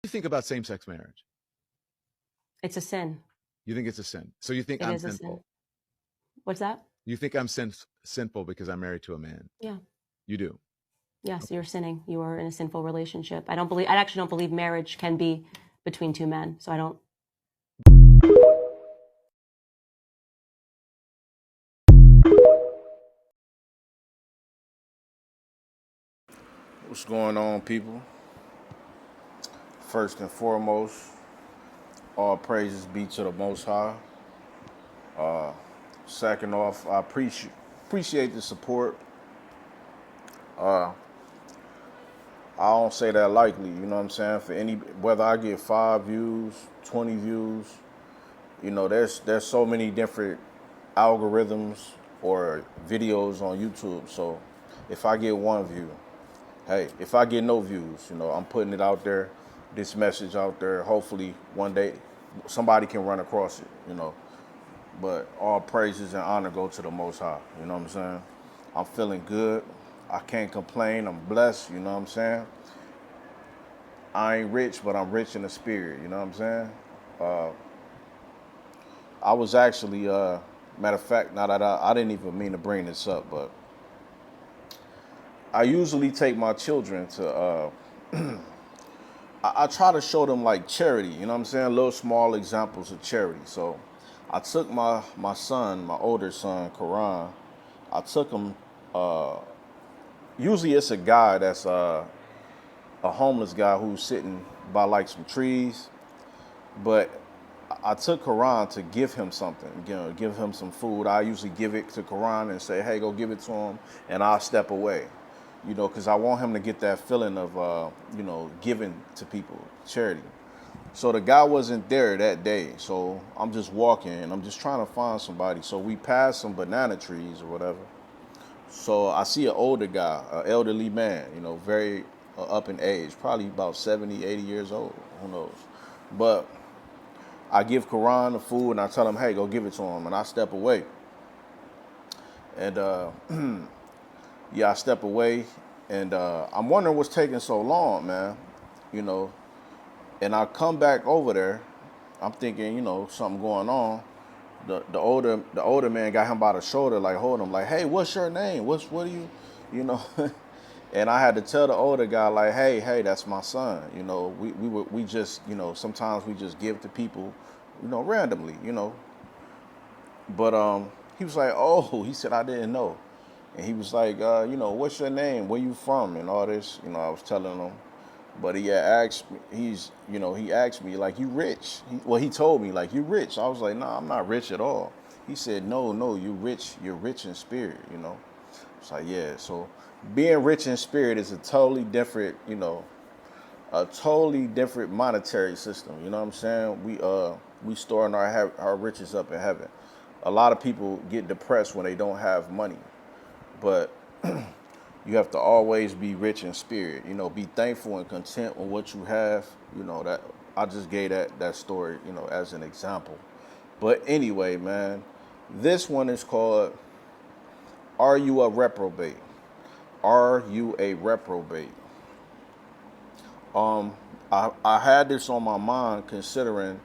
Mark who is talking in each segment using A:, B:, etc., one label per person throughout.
A: do you think about same-sex marriage?
B: It's a sin.
A: You think it's a sin. So you think
B: It
A: I'm
B: is a sin.
A: sinful.
B: What's that?
A: You think I'm sinful because I'm married to a man.
B: Yeah.
A: You do.
B: Yes,
A: Okay.
B: you're sinning. You are in a sinful relationship. I actually don't believe marriage can be between two men. So I don't.
C: What's going on, people? First and foremost, all praises be to the Most High. Second off, I appreciate the support. I don't say that lightly, you know what I'm saying? For any, whether I get 5 views, 20 views, there's so many different algorithms or videos on YouTube. So if I get 1 view, hey, if I get no views, I'm putting it out there, this message out there. Hopefully one day somebody can run across it. But all praises and honor go to the Most High. You know what I'm saying? I'm feeling good. I can't complain. I'm blessed. You know what I'm saying? I ain't rich, but I'm rich in the spirit. You know what I'm saying? I was actually, matter of fact, now that I didn't even mean to bring this up, but I usually take my children to, I try to show them like charity. You know what I'm saying? Little small examples of charity. So I took my son, my older son, Karan. I took him. Usually it's a guy that's a homeless guy who's sitting by like some trees. But I took Karan to give him something, give him some food. I usually give it to Karan and say, hey, go give it to him, and I'll step away. Because I want him to get that feeling of, giving to people, charity. So the guy wasn't there that day. So I'm just walking and I'm just trying to find somebody. So we passed some banana trees or whatever. So I see an older guy, an elderly man, very up in age, probably about 70, 80 years old. Who knows? But I give Karan the food and I tell him, hey, go give it to him. And I step away. And yeah, I step away. And I'm wondering what's taking so long, man. You know, and I come back over there. I'm thinking, something going on. The older man got him by the shoulder, like holding him, like, hey, what's your name? What do you know? And I had to tell the older guy, like, hey, that's my son. We just, sometimes we just give to people, randomly, But he was like, oh, he said I didn't know, and he was like, what's your name? Where you from? And all this, I was telling him. But he had asked me, he asked me, like, you rich? He told me, like, you rich? I was like, nah, I'm not rich at all. He said, no, you rich. You're rich in spirit. It's like, yeah. So being rich in spirit is a totally different, a totally different monetary system. You know what I'm saying? We storing our riches up in heaven. A lot of people get depressed when they don't have money, but you have to always be rich in spirit. Be thankful and content with what you have. That I just gave that story, as an example. But anyway, man, this one is called "Are You a Reprobate?" Are you a reprobate? I had this on my mind considering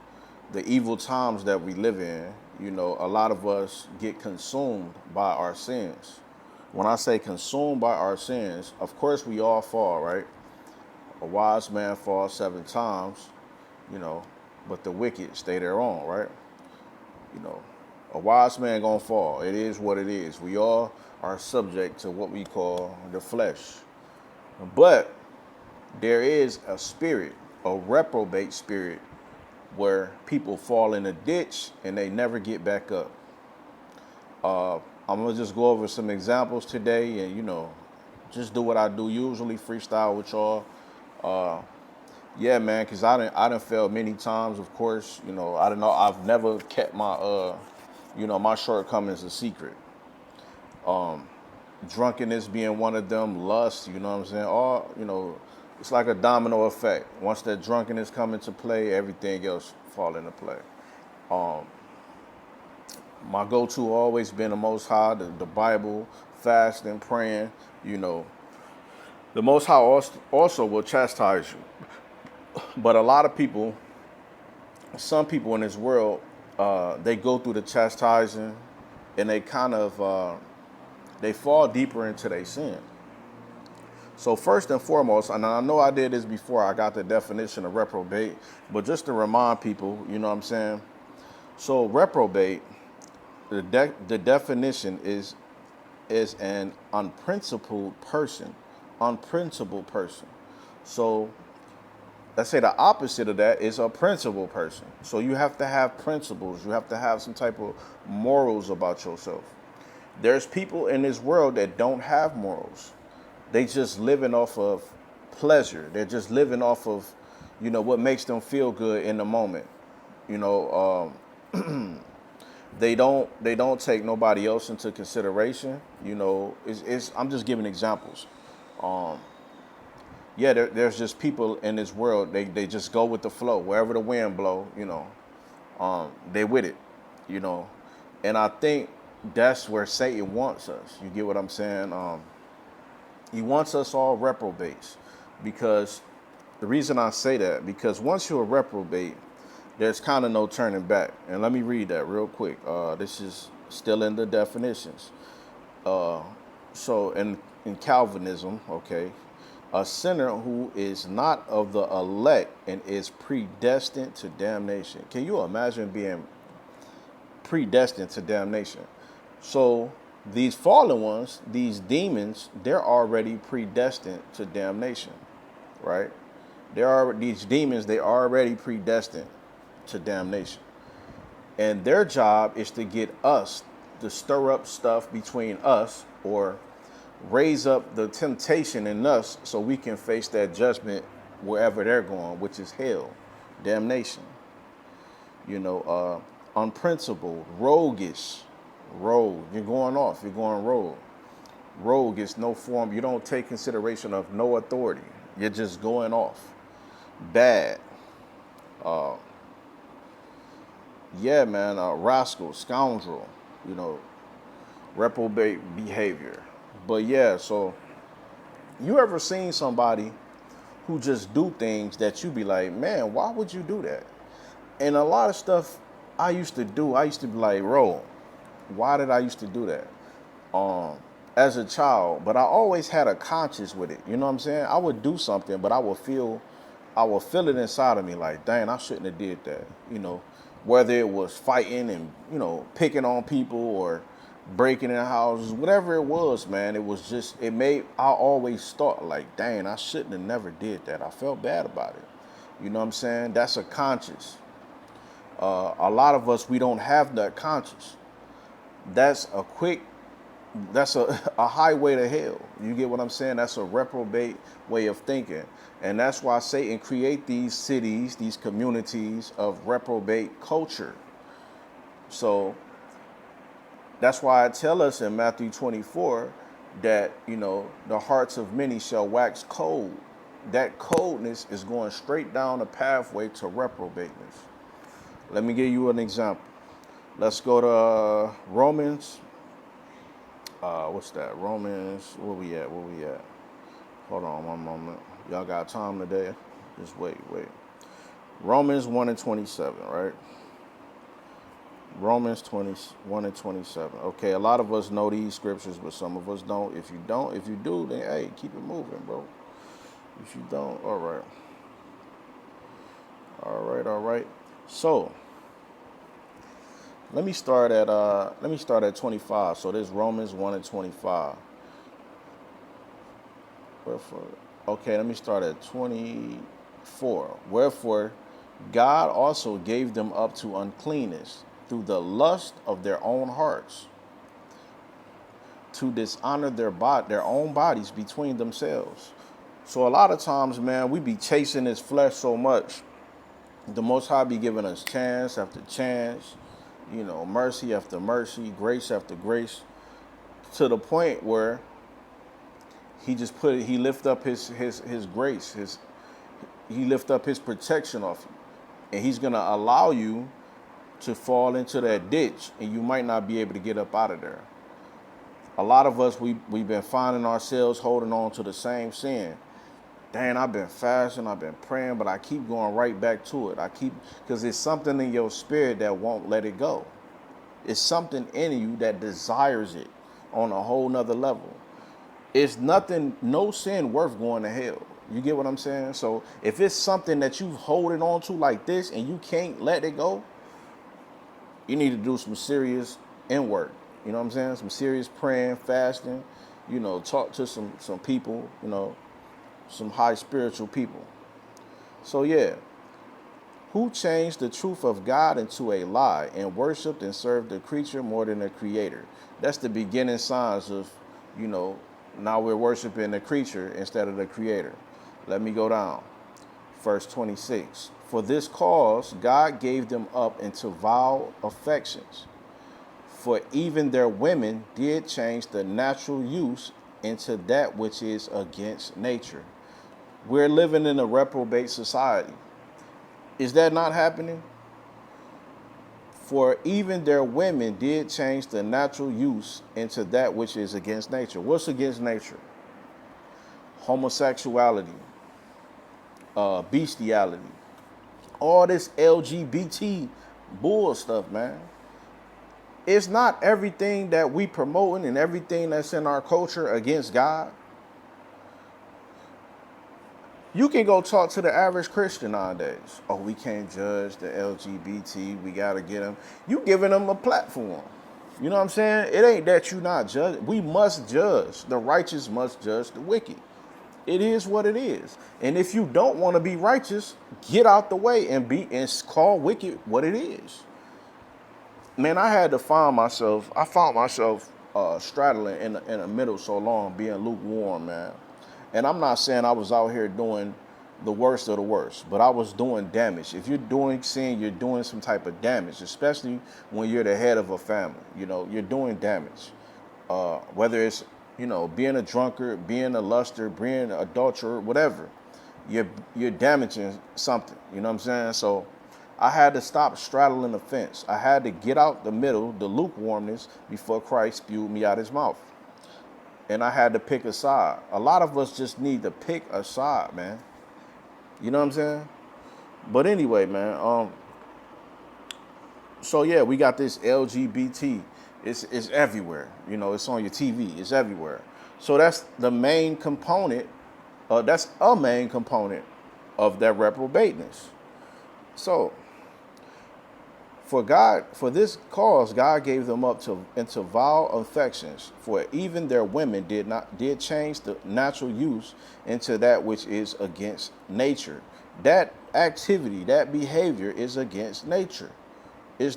C: the evil times that we live in. A lot of us get consumed by our sins. When I say consumed by our sins, of course we all fall, right? A wise man falls 7 times, you know, but the wicked stay their own, right? You know, a wise man gonna fall. It is what it is. We all are subject to what we call the flesh. But there is a spirit, a reprobate spirit, where people fall in a ditch and they never get back up. I'm gonna just go over some examples today, and just do what I do usually, freestyle with y'all. Yeah, man, cause I done failed many times. Of course, I don't know. I've never kept my my shortcomings a secret. Drunkenness being one of them, lust. You know what I'm saying? All it's like a domino effect. Once that drunkenness come into play, everything else fall into play. My go-to always been the Most High, the Bible, fasting, praying. You know, the Most High also will chastise you. But a lot of people, some people in this world, they go through the chastising, and they kind of they fall deeper into their sin. So first and foremost, and I know I did this before, I got the definition of reprobate, but just to remind people, you know what I'm saying? So reprobate, the definition is an unprincipled person. Unprincipled person. So let's say the opposite of that is a principled person. So you have to have principles. You have to have some type of morals about yourself. There's people in this world that don't have morals. They just living off of pleasure. They're just living off of, what makes them feel good in the moment. You know, they don't take nobody else into consideration. I'm just giving examples. There's just people in this world. They just go with the flow wherever the wind blow. They with it. And I think that's where Satan wants us. You get what I'm saying? He wants us all reprobates, because the reason I say that, because once you're a reprobate, there's kind of no turning back. And let me read that real quick. This is still in the definitions. So in Calvinism, okay, a sinner who is not of the elect and is predestined to damnation. Can you imagine being predestined to damnation? So these fallen ones, these demons, they're already predestined to damnation, right? These demons, they already predestined to damnation. And their job is to get us to stir up stuff between us, or raise up the temptation in us so we can face that judgment wherever they're going, which is hell, damnation. Unprincipled, roguish. Rogue, you're going off, you're going rogue. Rogue is no form, you don't take consideration of no authority. You're just going off. Bad. Rascal, scoundrel, reprobate behavior. But so you ever seen somebody who just do things that you be like, man, why would you do that? And a lot of stuff I used to be like, why did I used to do that? As a child, but I always had a conscience with it. You know what I'm saying? I would do something, but I would feel it inside of me like, dang, I shouldn't have did that. Whether it was fighting and, picking on people or breaking in houses, whatever it was, man, I always thought like, dang, I shouldn't have never did that. I felt bad about it. You know what I'm saying? That's a conscience. A lot of us, we don't have that conscience. That's a highway to hell. You get what I'm saying? That's a reprobate way of thinking. And that's why Satan create these cities, these communities of reprobate culture. So that's why I tell us in Matthew 24 that, the hearts of many shall wax cold. That coldness is going straight down the pathway to reprobateness. Let me give you an example. Let's go to Romans. What's that? Romans, where we at? Hold on one moment. Y'all got time today? Just wait. Romans 1 and 27, right? Romans 1 and 27. Okay, a lot of us know these scriptures, but some of us don't. If you do, then hey, keep it moving, bro. If you don't, all right. So let me start at 25. So there's Romans 1 and 25. Let me start at 24. Wherefore, God also gave them up to uncleanness through the lust of their own hearts, to dishonor their own bodies between themselves. So a lot of times, man, we be chasing this flesh so much. The Most High be giving us chance after chance, mercy after mercy, grace after grace, to the point where he lift up his grace, he lift up his protection off you, and he's gonna allow you to fall into that ditch, and you might not be able to get up out of there. A lot of us, we've been finding ourselves holding on to the same sin, dang, I've been fasting, I've been praying, but I keep going right back to it. Because it's something in your spirit that won't let it go. It's something in you that desires it on a whole nother level. It's nothing, no sin worth going to hell. You get what I'm saying? So if it's something that you holding on to like this and you can't let it go, you need to do some serious inward. You know what I'm saying? Some serious praying, fasting, talk to some people, some high spiritual people. So yeah, who changed the truth of God into a lie and worshiped and served the creature more than the creator? That's the beginning signs of, now we're worshiping the creature instead of the creator. Let me go down. Verse 26. For this cause, God gave them up into vile affections. For even their women did change the natural use into that which is against nature. We're living in a reprobate society. Is that not happening? For even their women did change the natural use into that which is against nature. What's against nature? Homosexuality, bestiality, all this LGBT bull stuff, man. It's not everything that we promoting and everything that's in our culture against God. You can go talk to the average Christian nowadays. Oh, we can't judge the LGBT. We got to get them. You giving them a platform. You know what I'm saying? It ain't that you not judge. We must judge. The righteous must judge the wicked. It is what it is. And if you don't want to be righteous, get out the way and call wicked what it is. Man, I found myself straddling in the middle so long, being lukewarm, man. And I'm not saying I was out here doing the worst of the worst, but I was doing damage. If you're doing sin, you're doing some type of damage, especially when you're the head of a family. You're doing damage. Whether it's, being a drunkard, being a luster, being an adulterer, whatever, you're damaging something. You know what I'm saying? So I had to stop straddling the fence. I had to get out the middle, the lukewarmness, before Christ spewed me out his mouth. And I had to pick a side. A lot of us just need to pick a side, man. You know what I'm saying? But anyway, man. So yeah, we got this LGBT. It's everywhere. It's on your TV. It's everywhere. So that's the main component. That's a main component of that reprobateness. So for this cause, God gave them up into vile affections. For even their women did change the natural use into that which is against nature. That activity, that behavior is against nature. It's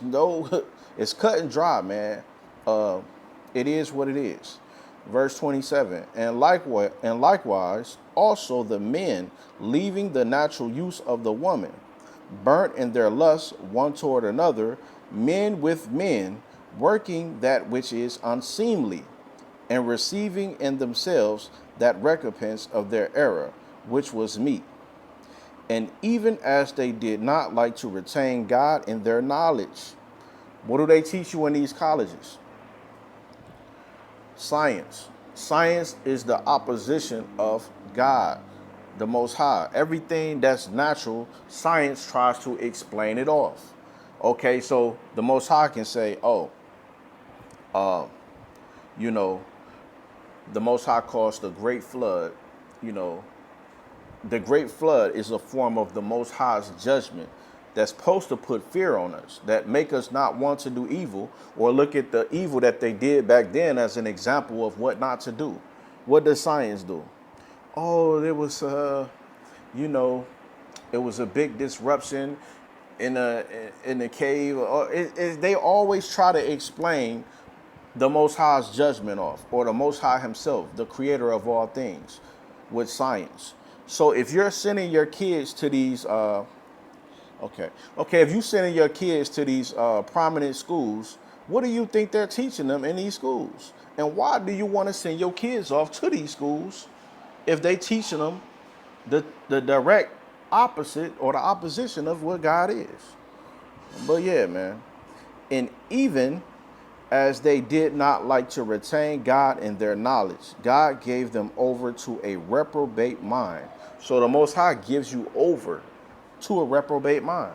C: cut and dry, man. It is what it is. Verse 27. And likewise, also the men, leaving the natural use of the woman, burnt in their lust one toward another, men with men, working that which is unseemly, and receiving in themselves that recompense of their error, which was meat. And even as they did not like to retain God in their knowledge. What do they teach you in these colleges? Science. Science is the opposition of God, the Most High. Everything that's natural, science tries to explain it off. Okay, so the Most High can say, the Most High caused the great flood. The great flood is a form of the Most High's judgment that's supposed to put fear on us, that make us not want to do evil or look at the evil that they did back then as an example of what not to do. What does science do? Oh, there was, it was a big disruption in the cave. They always try to explain the Most High's judgment off, or the Most High himself, the creator of all things, with science. So if you're sending your kids to these, if you're sending your kids to these prominent schools, what do you think they're teaching them in these schools? And why do you want to send your kids off to these schools if they teaching them the direct opposite or the opposition of what God is? But yeah, man. And even as they did not like to retain God in their knowledge, God gave them over to a reprobate mind. So the Most High gives you over to a reprobate mind.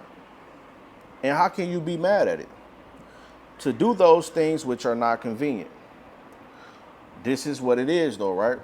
C: And how can you be mad at it? To do those things which are not convenient. This is what it is, though, right?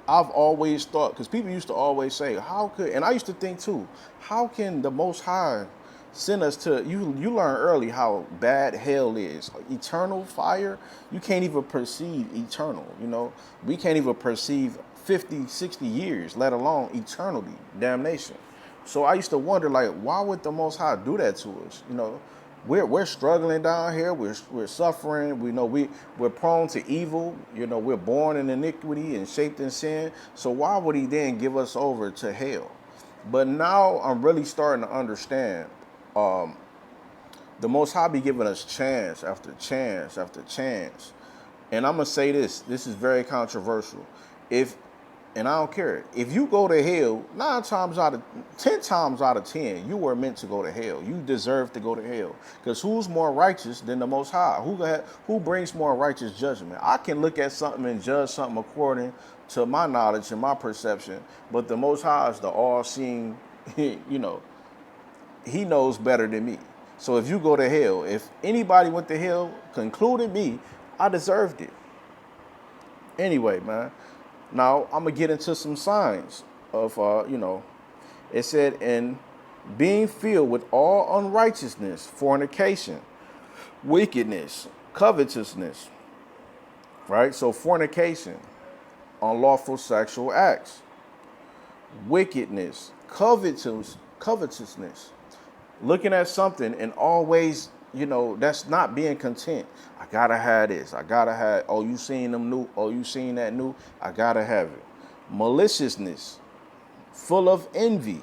C: I've always thought, because people used to always say, how could, and I used to think too, how can the Most High send us to, you learn early how bad hell is. Eternal fire, you can't even perceive eternal, you know. We can't even perceive 50, 60 years, let alone eternity, damnation. So I used to wonder, like, why would the Most High do that to us? You know, we're struggling down here. We're suffering. We know we're prone to evil. You know, we're born in iniquity and shaped in sin. So why would He then give us over to hell? But now I'm really starting to understand. The Most High be giving us chance after chance after chance. And I'm gonna say this. This is very controversial. And I don't care. If you go to hell, 10 times out of 10, you were meant to go to hell. You deserve to go to hell. Because who's more righteous than the Most High? Who brings more righteous judgment? I can look at something and judge something according to my knowledge and my perception, but the Most High is the all-seeing, you know, He knows better than me. So if you go to hell, if anybody went to hell, concluding me, I deserved it. Anyway, man. Now, I'm going to get into some signs of, it said, and being filled with all unrighteousness, fornication, wickedness, covetousness, right? So fornication, unlawful sexual acts, wickedness, covetousness, looking at something and always, that's not being content. I gotta have this. I gotta have. Oh, you seen them new? Oh, you seen that new? I gotta have it. Maliciousness, full of envy,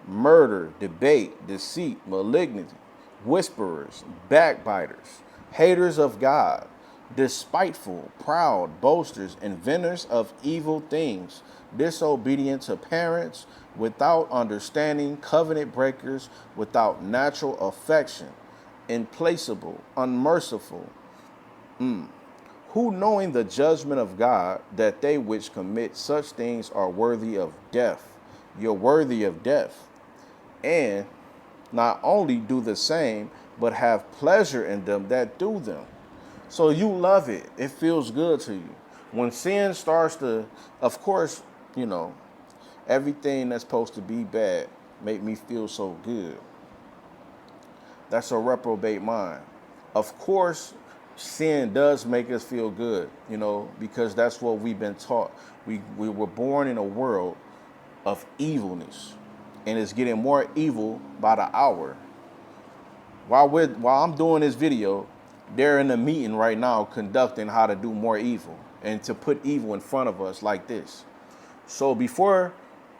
C: murder, debate, deceit, malignity, whisperers, backbiters, haters of God, despiteful, proud, boasters, inventors of evil things, disobedient to parents, without understanding, covenant breakers, without natural affection, implacable, unmerciful, who knowing the judgment of God, that they which commit such things are worthy of death. You're worthy of death. And not only do the same, but have pleasure in them that do them. So you love it. It feels good to you. When sin starts to, of course, everything that's supposed to be bad make me feel so good. That's a reprobate mind. Of course, sin does make us feel good, because that's what we've been taught. We were born in a world of evilness, and it's getting more evil by the hour. While I'm doing this video, they're in a meeting right now conducting how to do more evil and to put evil in front of us like this. So before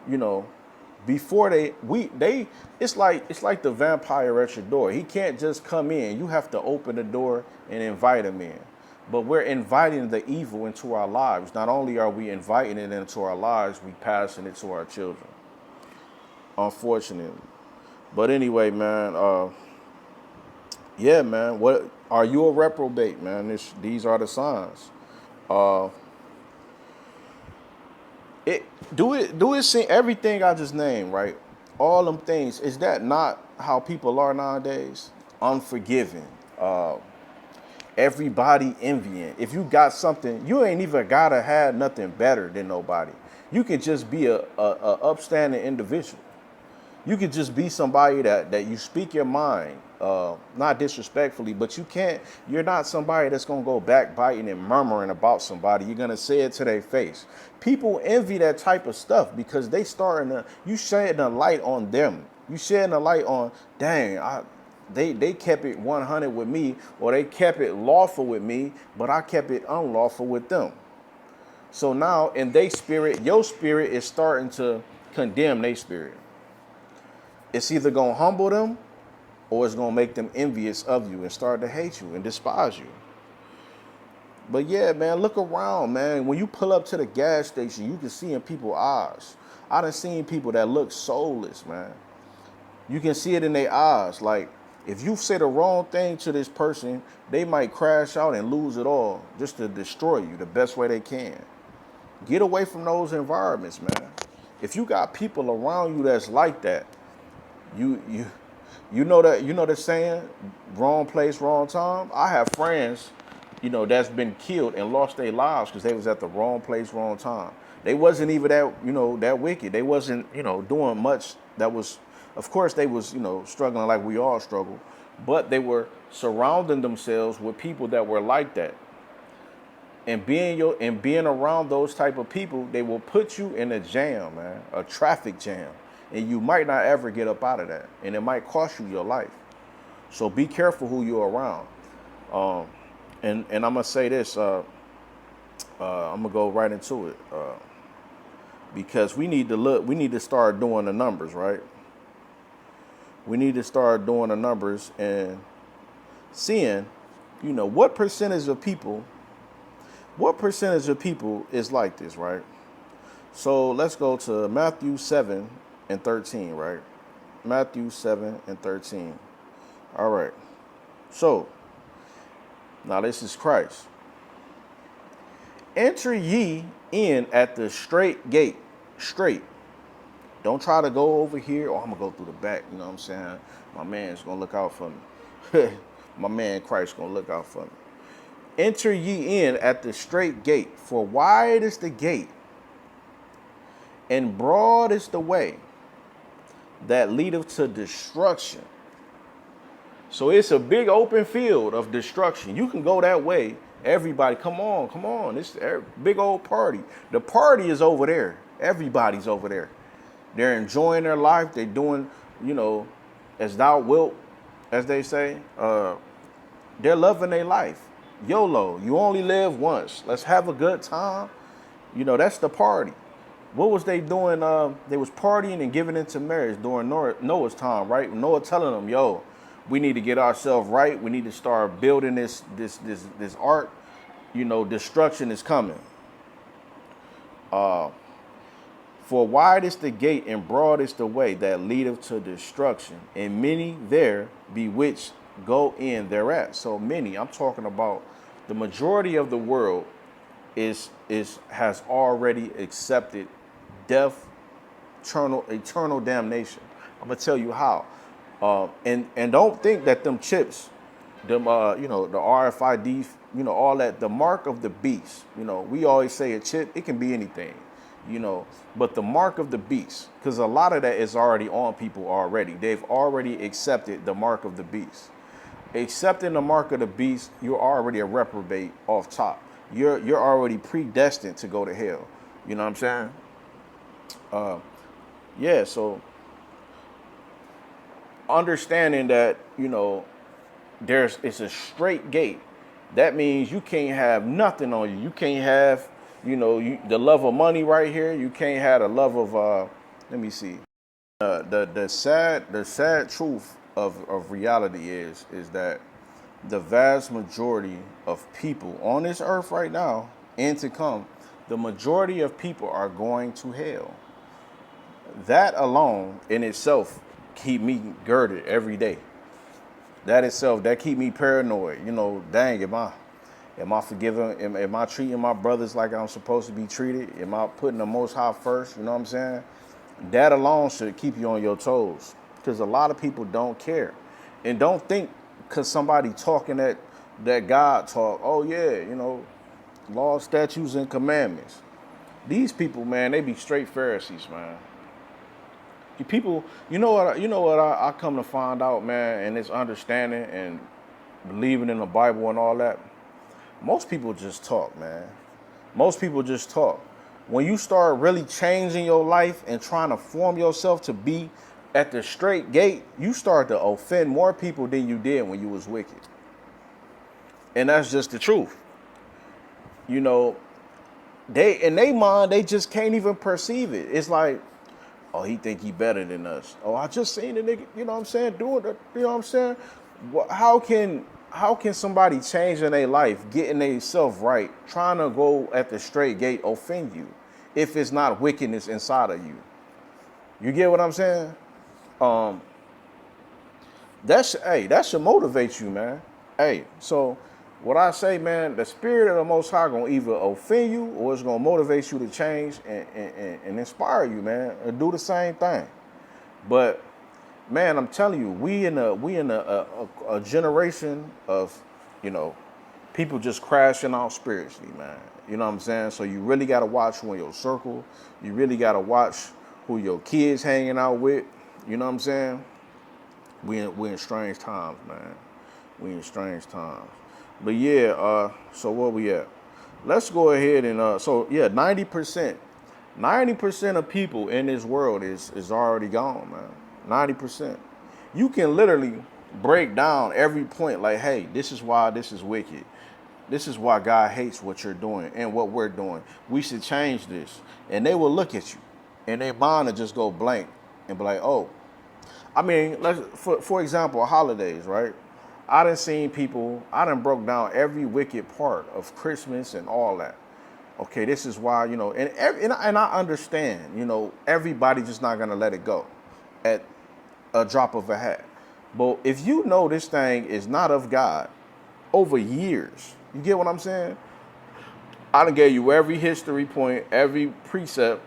C: it's like the vampire at your door. He can't just come in. You have to open the door and invite him in. But we're inviting the evil into our lives. Not only are we inviting it into our lives, we passing it to our children. Unfortunately. But anyway, man, yeah, man. What are you a reprobate, man? These are the signs. Do it seem everything I just named, right? All them things, is that not how people are nowadays? Unforgiving. Everybody envying. If you got something, you ain't even gotta have nothing better than nobody. You can just be a upstanding individual. You could just be somebody that you speak your mind, not disrespectfully, but you're not somebody that's going to go backbiting and murmuring about somebody. You're going to say it to their face. People envy that type of stuff because you shedding a light on them. You shedding a light on, dang, they kept it 100 with me, or they kept it lawful with me, but I kept it unlawful with them. So now in their spirit, your spirit is starting to condemn their spirit. It's either going to humble them or it's going to make them envious of you and start to hate you and despise you. But yeah, man, look around, man. When you pull up to the gas station, you can see in people's eyes. I done seen people that look soulless, man. You can see it in their eyes. Like, If you say the wrong thing to this person, they might crash out and lose it all just to destroy you the best way they can. Get away from those environments, man. If you got people around you that's like that, you you know the saying, wrong place, wrong time. I have friends, that's been killed and lost their lives because they was at the wrong place, wrong time. They wasn't even that wicked. They wasn't doing much. That was, of course, they was struggling like we all struggle, but they were surrounding themselves with people that were like that. And being around those type of people, they will put you in a jam, man, a traffic jam, and you might not ever get up out of that, and it might cost you your life. So be careful who you're around. And I'm gonna say this. I'm gonna go right into it because we need to start doing the numbers, right? We need to start doing the numbers and seeing, what percentage of people is like this, right? So let's go to Matthew 7 and 13, right? Matthew 7 and 13. All right. So now this is Christ. Enter ye in at the straight gate. Straight. Don't try to go over here. Oh, I'm going to go through the back. You know what I'm saying? My man's going to look out for me. My man Christ going to look out for me. Enter ye in at the straight gate, for wide is the gate, and broad is the way that leadeth to destruction. So it's a big open field of destruction. You can go that way. Everybody, come on. It's a big old party. The party is over there. Everybody's over there. They're enjoying their life. They're doing, as thou wilt, as they say. They're loving their life. YOLO, you only live once. Let's have a good time. That's the party. What was they doing? They was partying and giving into marriage during Noah's time, right? Noah telling them, yo, we need to get ourselves right. We need to start building this ark. Destruction is coming. For wide is the gate and broad is the way that leadeth to destruction, and many there be which go in thereat. So many, I'm talking about the majority of the world has already accepted death, eternal damnation. I'm gonna tell you how. And don't think that them chips, them the RFID, all that, the mark of the beast. We always say a chip, it can be anything, but the mark of the beast, because a lot of that is already on people already. They've already accepted the mark of the beast. Accepting the mark of the beast, you're already a reprobate off top. You're already predestined to go to hell. You know what I'm saying? So understanding that, it's a straight gate. That means you can't have nothing on you. You can't have, the love of money right here. You can't have the love of, let me see. The sad truth of reality is that the vast majority of people on this earth right now and to come, the majority of people are going to hell. That alone in itself keep me girded every day. That keep me paranoid. Dang, am I forgiving? Am I treating my brothers like I'm supposed to be treated? Am I putting the Most High first? You know what I'm saying? That alone should keep you on your toes, because a lot of people don't care and don't think because somebody talking that God talk. Oh yeah, law, statutes, and commandments. These people, man, they be straight Pharisees, man. You people, you know what I come to find out, man, and it's understanding and believing in the Bible and all that. Most people just talk, man. Most people just talk. When you start really changing your life and trying to form yourself to be at the straight gate, you start to offend more people than you did when you was wicked. And that's just the truth. They in their mind, they just can't even perceive it. It's like, oh, he think he better than us. Oh, I just seen the nigga, you know what I'm saying, doing it. You know what I'm saying? How can somebody changing their life, getting themselves right, trying to go at the straight gate offend you if it's not wickedness inside of you? You get what I'm saying? That should motivate you, man. Hey, so what I say, man, the spirit of the Most High gonna either offend you or it's gonna motivate you to change and inspire you, man, and do the same thing. But man, I'm telling you, we in a generation of, you know, people just crashing out spiritually, man. You know what I'm saying? So you really gotta watch who in your circle. You really gotta watch who your kids hanging out with. You know what I'm saying? We in strange times, man. We in strange times. But yeah, so where we at? Let's go ahead and so yeah, 90%. 90% of people in this world is already gone, man. 90%. You can literally break down every point like, hey, this is why this is wicked. This is why God hates what you're doing and what we're doing. We should change this. And they will look at you and their mind will just go blank and be like, oh. I mean, for example, holidays, right? I done broke down every wicked part of Christmas and all that. Okay, this is why, you know, and I understand, you know, everybody just not gonna let it go at a drop of a hat. But if you know this thing is not of God over years, you get what I'm saying? I done gave you every history point, every precept,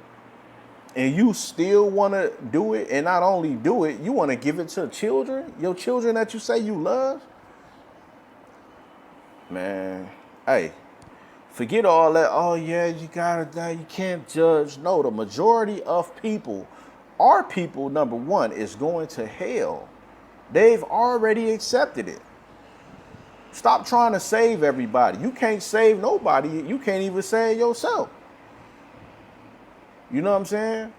C: and you still want to do it, and not only do it, you want to give it to children, your children that you say you love? Man, hey, forget all that. Oh, yeah, you gotta die. You can't judge. No, the majority of people, our people, number one, is going to hell. They've already accepted it. Stop trying to save everybody. You can't save nobody. You can't even save yourself. You know what I'm saying?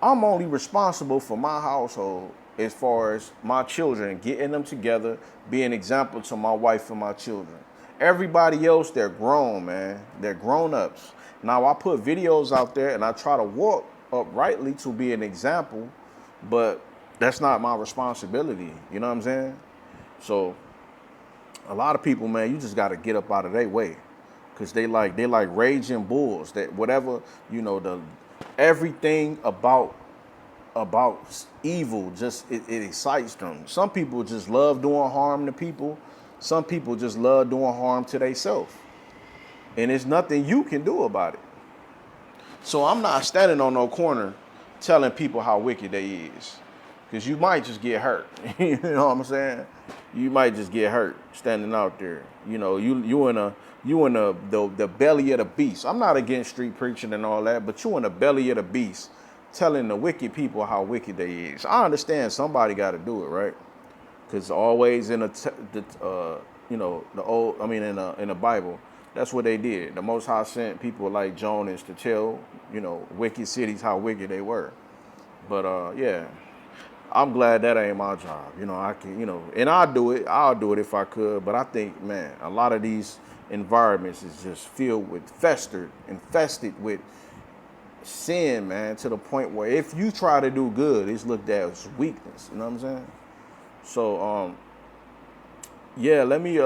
C: I'm only responsible for my household as far as my children, getting them together, being an example to my wife and my children. Everybody else, they're grown, man. They're grown-ups. Now, I put videos out there and I try to walk uprightly to be an example, but that's not my responsibility. You know what I'm saying? So a lot of people, man, you just got to get up out of their way. Because they like raging bulls. That whatever, you know, everything about evil just it excites them. Some people just love doing harm to people. Some people just love doing harm to themselves. And there's nothing you can do about it. So I'm not standing on no corner telling people how wicked they is. Because you might just get hurt. You know what I'm saying? You might just get hurt standing out there. You know, you in the belly of the beast. I'm not against street preaching and all that, but you in the belly of the beast telling the wicked people how wicked they is. I understand somebody got to do it, right? Because always in in the Bible, that's what they did. The Most High sent people like Jonas to tell, you know, wicked cities how wicked they were. But yeah, I'm glad that ain't my job. You know, I can, you know, and I'll do it if I could. But I think, man, a lot of these environments is just filled with infested with sin, man, to the point where if you try to do good, it's looked at as weakness. You know what I'm saying? So, yeah, let me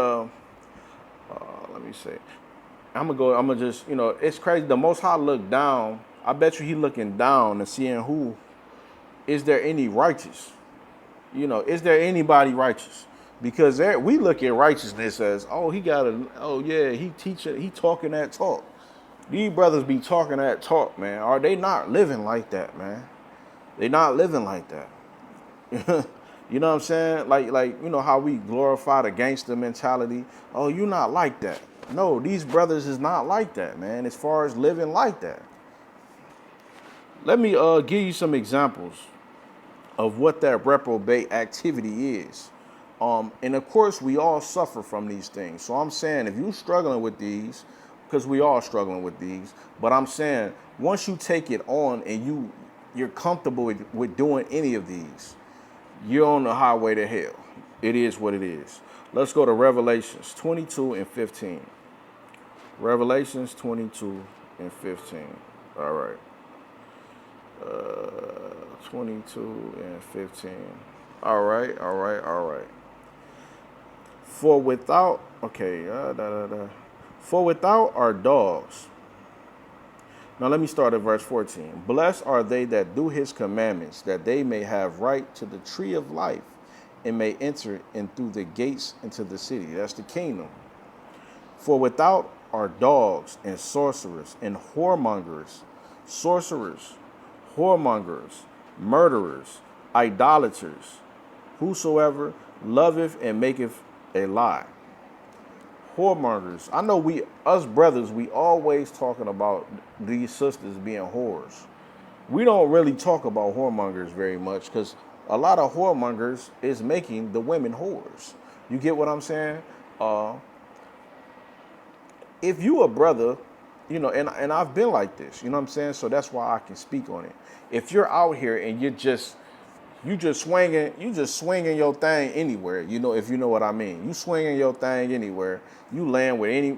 C: say, I'm gonna just, you know, it's crazy. The Most High look down. I bet you he looking down and seeing who, is there any righteous? You know, is there anybody righteous? Because we look at righteousness as, oh, he talking that talk. These brothers be talking that talk, man. Are they not living like that, man? They not living like that. You know what I'm saying? Like, you know how we glorify the gangster mentality. Oh, you not like that. No, these brothers is not like that, man, as far as living like that. Let me give you some examples of what that reprobate activity is. And of course, we all suffer from these things. So I'm saying if you're struggling with these, because we all struggling with these, but I'm saying once you take it on and you're comfortable with doing any of these, you're on the highway to hell. It is what it is. Let's go to Revelations 22 and 15. Revelations 22 and 15. All right. 22 and 15. All right. For without are dogs. Now let me start at verse 14. Blessed are they that do his commandments, that they may have right to the tree of life and may enter in through the gates into the city. That's the kingdom. For without are dogs and sorcerers and whoremongers, whoremongers, murderers, idolaters, whosoever loveth and maketh a lie. Whoremongers. I know us brothers, we always talking about these sisters being whores. We don't really talk about whoremongers very much because a lot of whoremongers is making the women whores. You get what I'm saying? If you a brother, and I've been like this, you know what I'm saying? So that's why I can speak on it. If you're out here and you just swinging your thing anywhere, if you know what I mean. You swinging your thing anywhere. You land with any,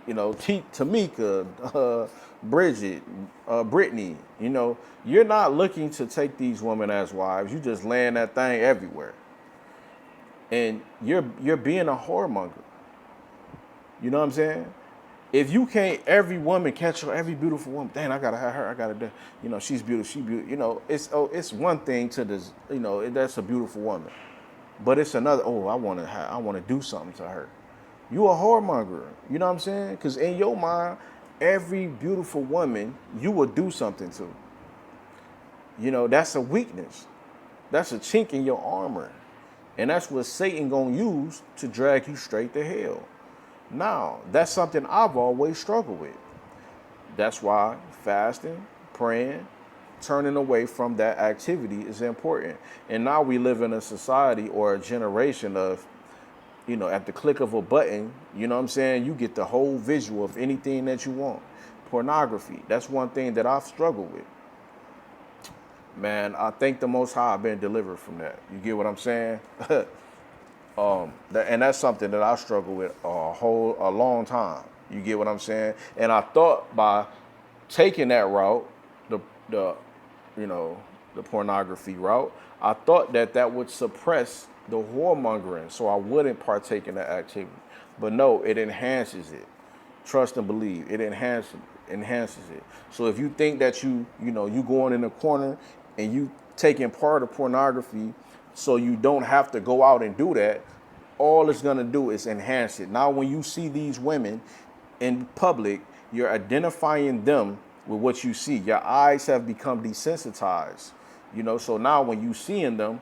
C: Tamika, Bridget, Brittany, you're not looking to take these women as wives. You just land that thing everywhere. And you're being a whoremonger. You know what I'm saying? If you can't, every woman catch her, every beautiful woman, dang, I gotta have her, I gotta do, she's beautiful, it's one thing to this, that's a beautiful woman. But it's another, I wanna do something to her. You a whoremonger, you know what I'm saying? Because in your mind, every beautiful woman, you would do something to. That's a weakness. That's a chink in your armor. And that's what Satan gonna use to drag you straight to hell. Now, that's something I've always struggled with. That's why fasting, praying, turning away from that activity is important. And now we live in a society or a generation of, at the click of a button, you know what I'm saying? You get the whole visual of anything that you want. Pornography, that's one thing that I've struggled with. Man, I thank the Most High I've been delivered from that. You get what I'm saying? And that's something that I struggle with a long time. You get what I'm saying? And I thought by taking that route, the pornography route, I thought that would suppress the whoremongering, so I wouldn't partake in that activity. But no, it enhances it. Trust and believe. It enhances it. So if you think that you going in the corner and you taking part of pornography, so you don't have to go out and do that, all it's going to do is enhance it. Now, when you see these women in public, you're identifying them with what you see. Your eyes have become desensitized, so now when you seeing them,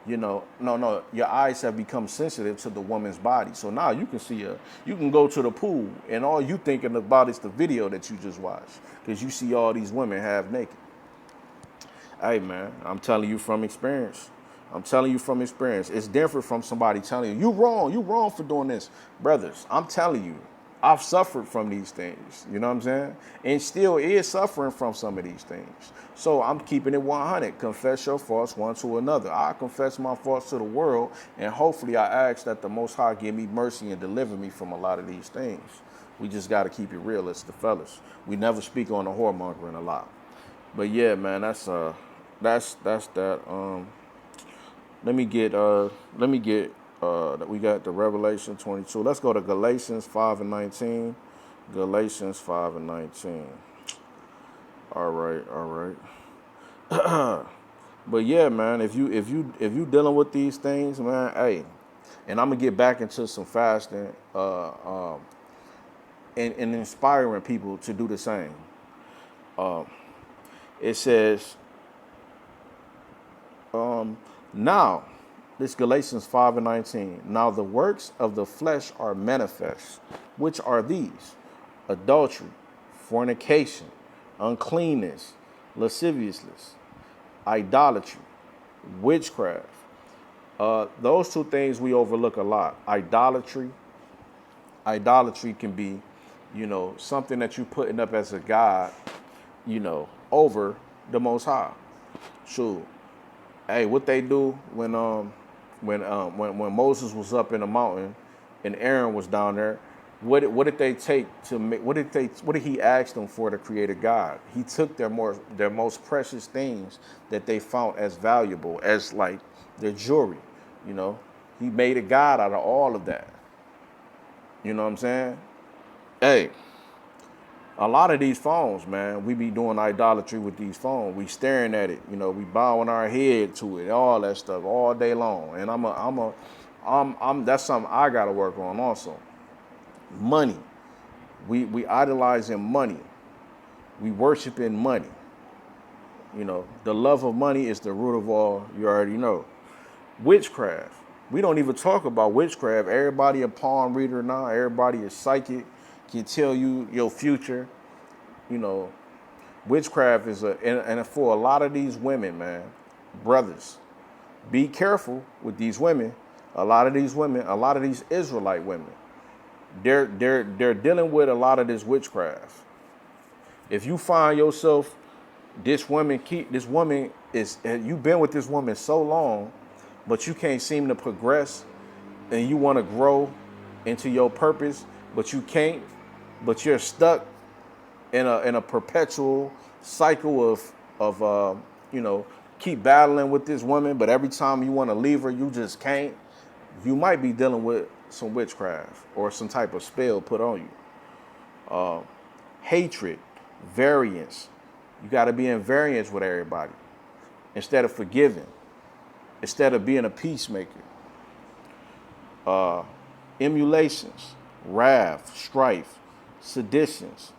C: your eyes have become sensitive to the woman's body. So now you can go to the pool and all you thinking about is the video that you just watched because you see all these women half naked. Hey, man, I'm telling you from experience. It's different from somebody telling you wrong for doing this. Brothers, I'm telling you, I've suffered from these things, you know what I'm saying? And still is suffering from some of these things. So I'm keeping it 100. Confess your faults one to another. I confess my faults to the world, and hopefully I ask that the Most High give me mercy and deliver me from a lot of these things. We just got to keep it real as the fellas. We never speak on the whoremongering a lot. But yeah, man, that's that. Let me get we got the Revelation 22. Let's go to Galatians 5:19. Galatians 5:19. All right. But yeah, man, if you dealing with these things, man, hey, and I'm gonna get back into some fasting, and inspiring people to do the same. It says, now, this Galatians 5:19. Now the works of the flesh are manifest, which are these: adultery, fornication, uncleanness, lasciviousness, idolatry, witchcraft. Those two things we overlook a lot. Idolatry can be, something that you're putting up as a god, over the Most High. Sure. Hey, what they do when Moses was up in the mountain and Aaron was down there, what did they take to make? What did he ask them for to create a god? He took their most precious things that they found as valuable as like their jewelry. He made a god out of all of that. You know what I'm saying? Hey, a lot of these phones, man, we be doing idolatry with these phones. We staring at it, we bowing our head to it, all that stuff all day long. And that's something I gotta work on also. Money. We idolizing money. We worshiping money. The love of money is the root of all, you already know. Witchcraft. We don't even talk about witchcraft. Everybody a palm reader now. Everybody is psychic, can tell you your future. Witchcraft is and for a lot of these women, man, brothers, be careful with these women. A lot of these Israelite women, they're dealing with a lot of this witchcraft. If you find yourself, you've been with this woman so long, but you can't seem to progress, and you want to grow into your purpose, but you can't, but you're stuck in a perpetual cycle of keep battling with this woman, but every time you want to leave her, you just can't. You might be dealing with some witchcraft or some type of spell put on you. Hatred, variance. You got to be in variance with everybody instead of forgiving, instead of being a peacemaker. Emulations, wrath, strife, seditions.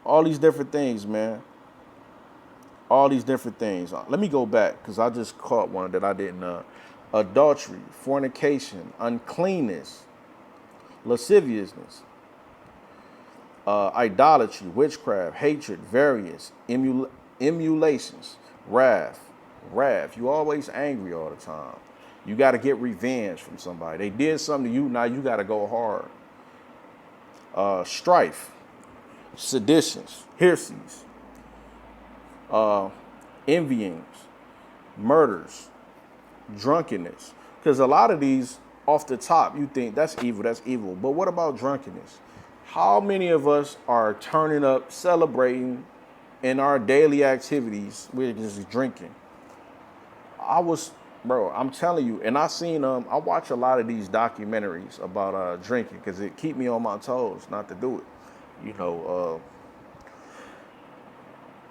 C: All these different things, man. All these different things. Let me go back because I just caught one that I didn't. Adultery, fornication, uncleanness, lasciviousness, idolatry, witchcraft, hatred, variance, emulations, wrath. You always angry all the time. You got to get revenge from somebody. They did something to you, now you got to go hard. Strife, seditions, heresies, envyings, murders, drunkenness. Because a lot of these, off the top, you think that's evil. But what about drunkenness? How many of us are turning up, celebrating in our daily activities? We're just drinking. I'm telling you, and I watch a lot of these documentaries about drinking because it keep me on my toes not to do it.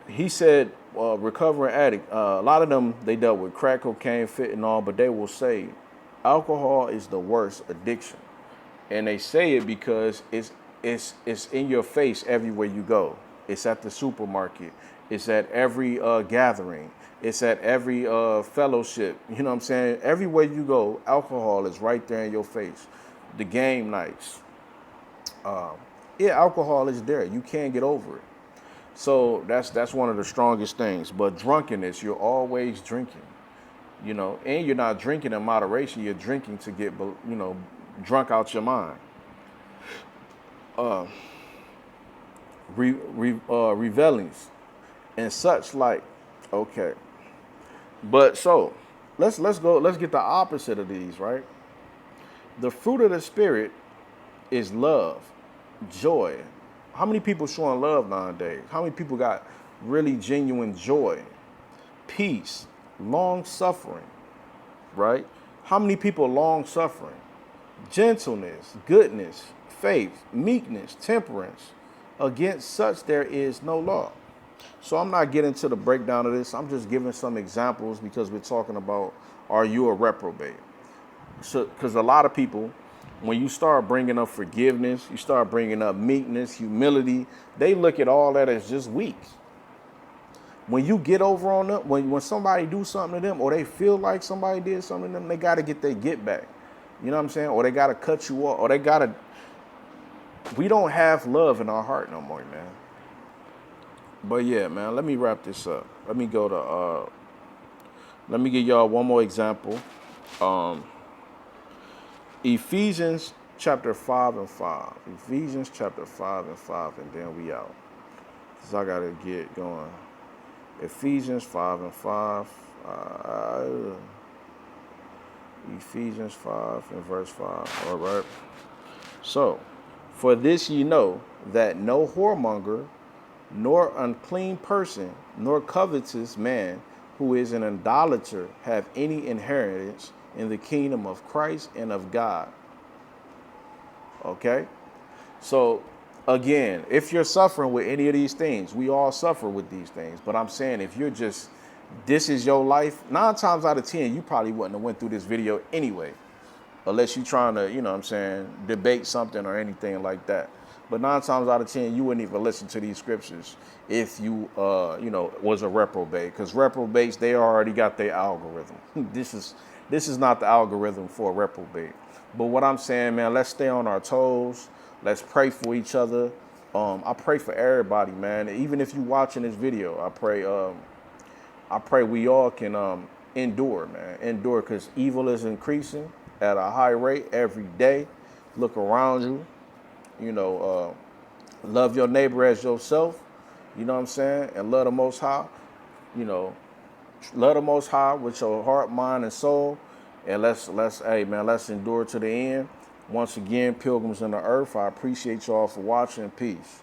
C: He said, recovering addict, a lot of them, they dealt with crack cocaine, fentanyl, but they will say alcohol is the worst addiction. And they say it because it's in your face everywhere you go. It's at the supermarket. It's at every gathering. It's at every fellowship. You know what I'm saying? Everywhere you go, alcohol is right there in your face. The game nights. Alcohol is there. You can't get over it. So that's one of the strongest things. But drunkenness, you're always drinking. And you're not drinking in moderation. You're drinking to get, drunk out your mind. Revelings and such like. Okay. But so let's get the opposite of these, right? The fruit of the Spirit is love, joy. How many people showing love nowadays? How many people got really genuine joy, peace, long suffering, right? How many people long suffering? Gentleness, goodness, faith, meekness, temperance. Against such there is no law. So I'm not getting to the breakdown of this. I'm just giving some examples because we're talking about, are you a reprobate? So, because a lot of people, when you start bringing up forgiveness, you start bringing up meekness, humility, they look at all that as just weak. When you get over on them, when somebody do something to them, or they feel like somebody did something to them, they got to get their get back. You know what I'm saying? Or they got to cut you off, or they got to. We don't have love in our heart no more, man. But yeah, man, let me wrap this up. Let me give y'all one more example. Ephesians chapter 5 and 5. Ephesians chapter 5 and 5, and then we out. Because I got to get going. Ephesians 5 and 5. Ephesians 5 and verse 5. All right. So, for this ye know, that no whoremonger, nor unclean person, nor covetous man, who is an idolater, have any inheritance in the kingdom of Christ and of God. Okay? So again, if you're suffering with any of these things, we all suffer with these things. But I'm saying if you're just, this is your life, 9 times out of 10, you probably wouldn't have went through this video anyway. Unless you're trying to, you know what I'm saying, debate something or anything like that. But 9 times out of 10, you wouldn't even listen to these scriptures if you, was a reprobate. Because reprobates, they already got their algorithm. This is not the algorithm for a reprobate. But what I'm saying, man, let's stay on our toes. Let's pray for each other. I pray for everybody, man. Even if you're watching this video, I pray we all can endure, man. Endure, because evil is increasing at a high rate every day. Look around you. Love your neighbor as yourself. You know what I'm saying? And love the Most High. Love the Most High with your heart, mind, and soul. And let's endure to the end. Once again, pilgrims in the earth, I appreciate y'all for watching. Peace.